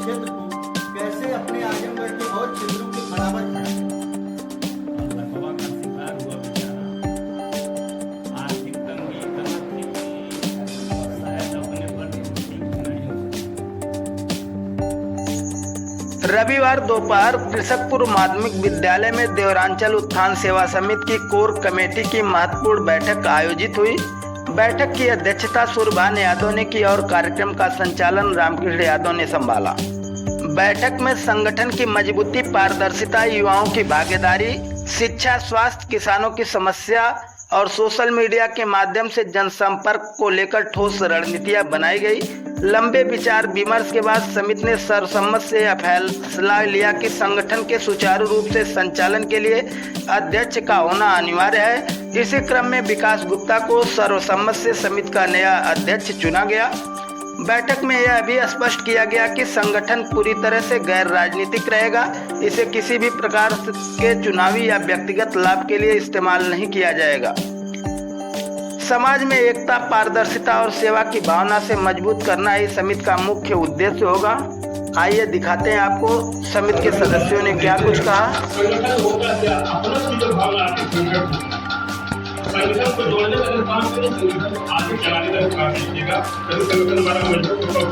क्षेत्र को कैसे अपने आजमगढ़ के और क्षेत्रों के बराबर खड़ा है। लकवा का शिकार हुआ बेचारा, आर्थिक तंगी इतना थी कि शायद अपने पर ठीक नहीं हो सकता। रविवार दोपहर कृषकपुर माध्यमिक विद्यालय में देवरांचल उत्थान सेवा समिति की कोर कमेटी की महत्वपूर्ण बैठक आयोजित हुई। बैठक की अध्यक्षता सूर्यभान यादव ने की और कार्यक्रम का संचालन रामकृष्ण यादव ने संभाला। बैठक में संगठन की मजबूती, पारदर्शिता, युवाओं की भागीदारी, शिक्षा, स्वास्थ्य, किसानों की समस्या और सोशल मीडिया के माध्यम से जनसंपर्क को लेकर ठोस रणनीतियां बनाई गई। लंबे विचार विमर्श के बाद समिति ने सर्वसम्मत से यह फैसला लिया कि संगठन के सुचारू रूप से संचालन के लिए अध्यक्ष का होना अनिवार्य है। इसी क्रम में विकास गुप्ता को सर्वसम्मत से समिति का नया अध्यक्ष चुना गया। बैठक में यह भी स्पष्ट किया गया कि संगठन पूरी तरह से गैर राजनीतिक रहेगा। इसे किसी भी प्रकार के चुनावी या व्यक्तिगत लाभ के लिए इस्तेमाल नहीं किया जाएगा। समाज में एकता, पारदर्शिता और सेवा की भावना से मजबूत करना ही समिति का मुख्य उद्देश्य होगा। आइए दिखाते हैं आपको समिति के सदस्यों ने क्या कुछ कहा। संगठन होगा क्या, अपना की जो भावना आती है संगठन को जोड़ने का काम करें, संगठन को आगे चलाने का काम कीजिएगा, तभी संगठन हमारा मजबूत होगा।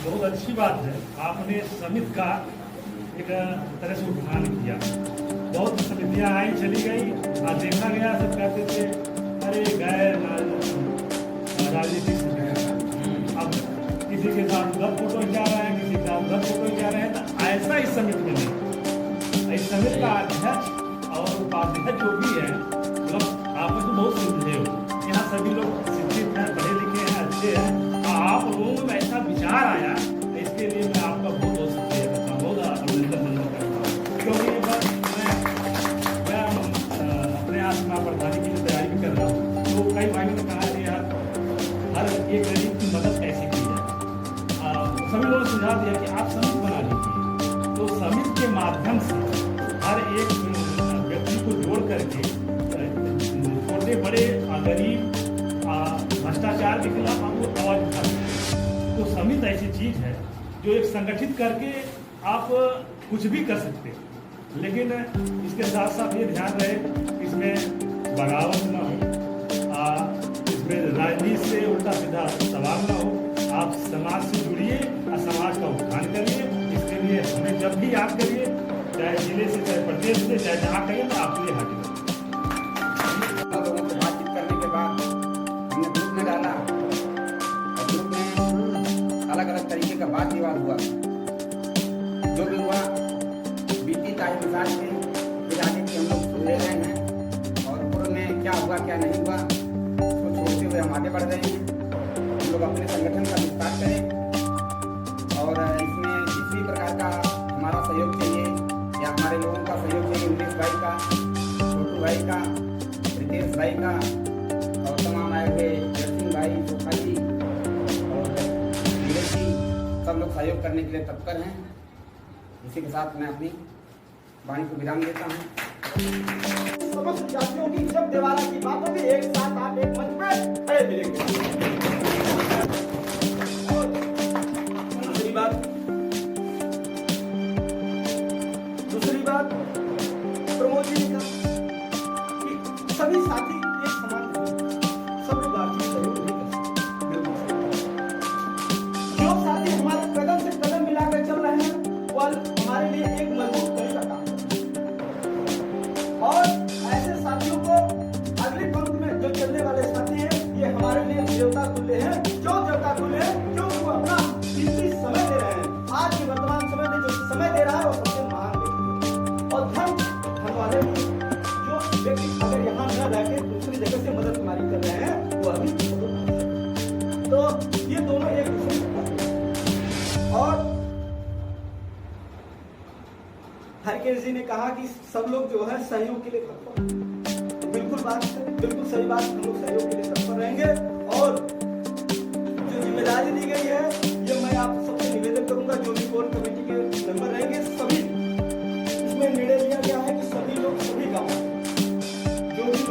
बहुत अच्छी बात है, आपने समिति का एक तरह से उत्थान किया। बहुत समितियां आई चली गई और देखा गया, सब कहते थे अरे गैर राजनीतिक अब किसी के साथ गलत फोटो जा रहे हैं, किसी के साथ गलत फोटो जा रहे हैं। तो ऐसा इस समिति में नहीं। इस समिति का अध्यक्ष और उपाध्यक्ष जो भी है, मतलब आप तो बहुत सुलझे हो। यहाँ सभी लोग शिक्षित हैं, पढ़े लिखे हैं, अच्छे हैं। आप लोगों में ऐसा विचार आया, इसके लिए मैं आपका बहुत बहुत शुक्रिया करता हूँ, बहुत अभिनंदन करता हूँ। क्योंकि मैं अपने आत्मा प्रधानी की तैयारी भी कर रहा हूँ, तो कई भाइयों ने कहा यार हर एक गरीब की मदद कैसे की जाए। सभी लोगों ने सुझाव दिया कि आप समिति बना लीजिए। तो समिति के माध्यम से हर एक व्यक्ति को जोड़ करके छोटे बड़े गरीब भ्रष्टाचार के खिलाफ आपको आवाज उठानी है। तो समिति ऐसी चीज है जो एक संगठित करके आप कुछ भी कर सकते हैं, लेकिन इसके साथ साथ ये ध्यान रहे इसमें बगावत न हो, इसमें राजनीति से उल्टा सीधा सवाल न हो। आप समाज से जुड़िए और समाज का उत्थान करिए। इसके लिए हमें जब भी याद करिए, चाहे जिले से, चाहे प्रदेश से, चाहे जहाँ कहिए, मैं आपके लिए हाजिर हूँ। लोगों से बातचीत करने के बाद हमने ग्रुप में डाला और ग्रुप में अलग अलग तरीके का वाद विवाद हुआ। जो भी हुआ बीती तारीख मिसाल से फिर आगे की हम लोग सुलझे रहे हैं और पूर्व में क्या हुआ क्या नहीं हुआ उसको छोड़ते हुए हम आगे बढ़ रहे हैं। हम लोग अपने संगठन का विस्तार करें और इसमें जिस भी प्रकार का हमारा सहयोग चाहिए या हमारे लोगों का सहयोग चाहिए, उमेश भाई का, छोटू भाई का, रितेश भाई का और तमाम आए हुए जसिंह भाई, सोफा जी और नीरज जी, सब लोग सहयोग करने के लिए तत्पर हैं। इसी के साथ मैं अपनी वाणी को विराम देता हूँ। समस्त जातियों की जब दीवारा की बात होगी, एक साथ आप एक मंच पे खड़े मिलेंगे। और दूसरी बात प्रमोद जी का कि सभी साथी एक समान नहीं, सब लोग आर्थिक सहयोग नहीं कर सकते। जो साथी हमारे कदम से कदम मिलाकर चल रहे हैं वो हमारे लिए एक मजबूत कड़ी का काम है। और ऐसे साथियों को अगली पंक्ति में जो चलने वाले साथी हैं, ये हमारे लिए देवता तुल्य हैं। जो देवता तुल्य है क्योंकि वो अपना कीमती समय दे रहे हैं। आज के वर्तमान समय में जो समय दे रहा है वो सबसे महान व्यक्ति है। और धन वाले भी जो व्यक्ति अगर यहाँ न रह के दूसरी जगह से मदद तुम्हारी कर रहे हैं वो अभी तो ये दोनों एक दूसरे से। और हरकेश जी ने कहा कि सब लोग जो है सहयोग के लिए तत्पर, तो बिल्कुल सही बात, हम लोग सहयोग के लिए तत्पर रहेंगे। और जो जिम्मेदारी दी गई है ये मैं आप सबसे निवेदन करूंगा, जो भी कोर कमेटी के मेंबर रहेंगे सभी, इसमें निर्णय लिया गया है कि सभी लोग सभी गाँव जो भी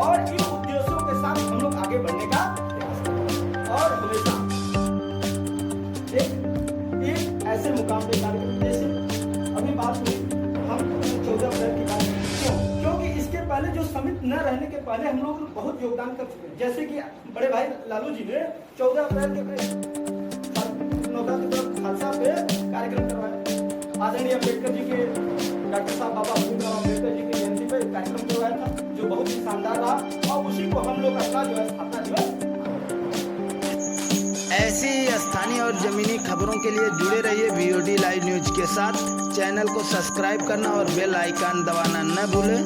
और इन उद्देश्यों के साथ हम लोग आगे बढ़ने का प्रयास करें और हमेशा एक ऐसे मुकाम पे कार्य करें। जैसे अभी बात हुई हम 14 अप्रैल की बात, क्योंकि इसके पहले जो समिति न रहने के पहले हम लोग बहुत योगदान कर चुके हैं। जैसे कि बड़े भाई लालू जी ने 14 अप्रैल के खालसा पे कार्यक्रम करवाया। आदरणीय अम्बेडकर जी के, डॉक्टर साहब बाबा भीमराव अम्बेडकर जी की जयंती पे कार्यक्रम करवाया था, जो बहुत ही शानदार रहा और उसी को हम लोग अपना जो है स्थापना दिवस। ऐसी स्थानीय और जमीनी खबरों के लिए जुड़े रहिए VOD लाइव न्यूज के साथ। चैनल को सब्सक्राइब करना और बेल आइकन दबाना न भूलें।